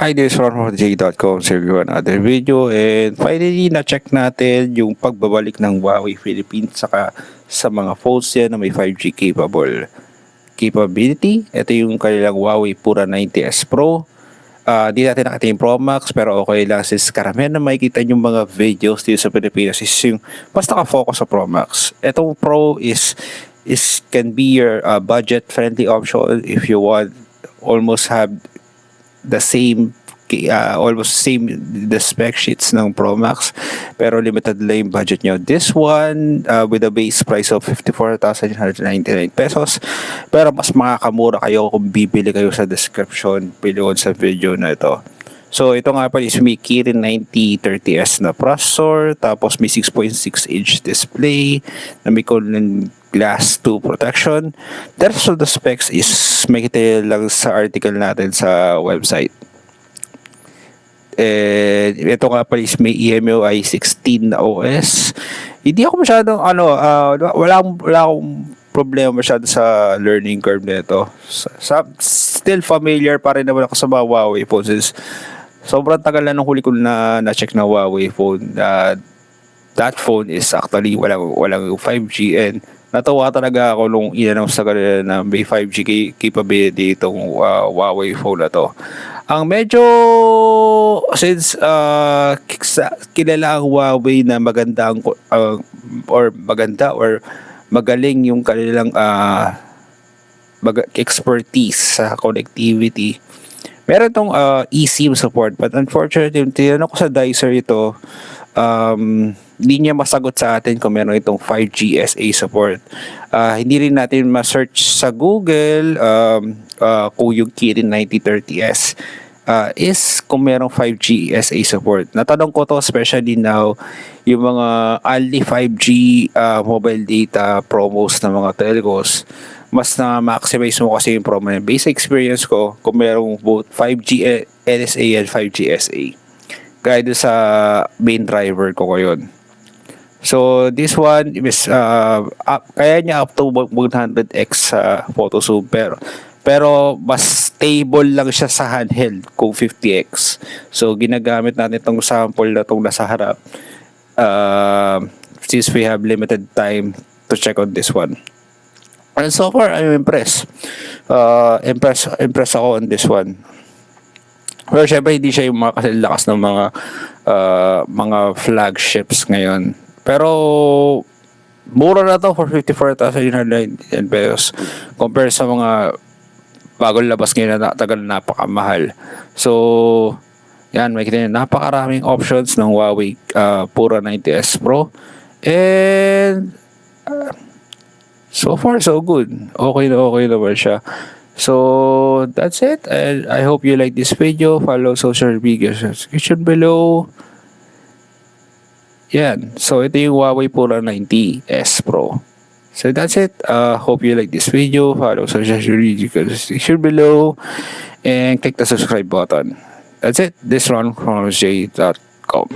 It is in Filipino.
Hi, this is Ron from J.com. So we're another video, and finally na-check natin yung pagbabalik ng Huawei Philippines sa mga phones yan na may 5G capability. Ito yung kanilang Huawei Pura 90s Pro. Di natin nakita yung Pro Max, pero okay lang since karamihan na makikita yung mga videos dito sa Pilipinas is yung mas nakafocus sa Pro Max. Itong Pro is can be your budget friendly option if you want almost have the same the spec sheets ng Pro Max, pero limited lang yung budget nyo. This one with a base price of 54,999 pesos, pero mas makakamura kayo kung bibili kayo sa description below sa video na ito. So ito nga pala is may Kirin 9030S na processor, tapos may 6.6 inch display na may glass 2 protection. The rest of the specs is makita lang sa article natin sa website. Ito nga pala is may EMUI 16 na OS. Hindi ako masyadong wala akong problema masyado sa learning curve nito. Still familiar pa rin naman ako sa mga Huawei phones. Sobrang tagal na nung huli ko na-check na Huawei phone. That phone is actually walang 5G, and natawa talaga ako nung in-announce sa kanila na may 5G capability itong Huawei phone na to. Ang medyo since kilala ang Huawei na maganda or magaling yung kanilang expertise sa connectivity. Meron tong eSIM support, but unfortunately tinanong ko sa Dicer ito, hindi niya masagot sa atin kung meron itong 5G SA support. Hindi rin natin ma-search sa Google kung yung Kirin 9030S is kung merong 5G SA support. Natanong ko to especially now yung mga only 5G mobile data promos ng mga telcos. Mas na-maximize mo kasi yung promo. Basic experience ko, kung merong both 5G NSA and 5G SA. Kaya doon sa main driver ko ngayon. So this one is kaya niya up to 100x photo zoom, pero mas stable lang siya sa handheld kung 50x. So ginagamit natin itong sample na itong nasa harap since we have limited time to check on this one. And so far I'm impressed. Impressed ako on this one. Pero syempre hindi siya yung mga kasalakas ng mga flagships ngayon. Pero mura na to for 54,999 pesos compare sa mga bagong labas ngayon na tagal napakamahal. So yan, may kita napakaraming options ng Huawei Pura 90s Pro, and so far so good. Okay naman siya. So that's it, and I hope you like this video. Follow social media description below. Yan. So ito yung Huawei Pura 90s Pro. So that's it. Hope you like this video. Follow social media description below and click the subscribe button. That's it. This one from J.com.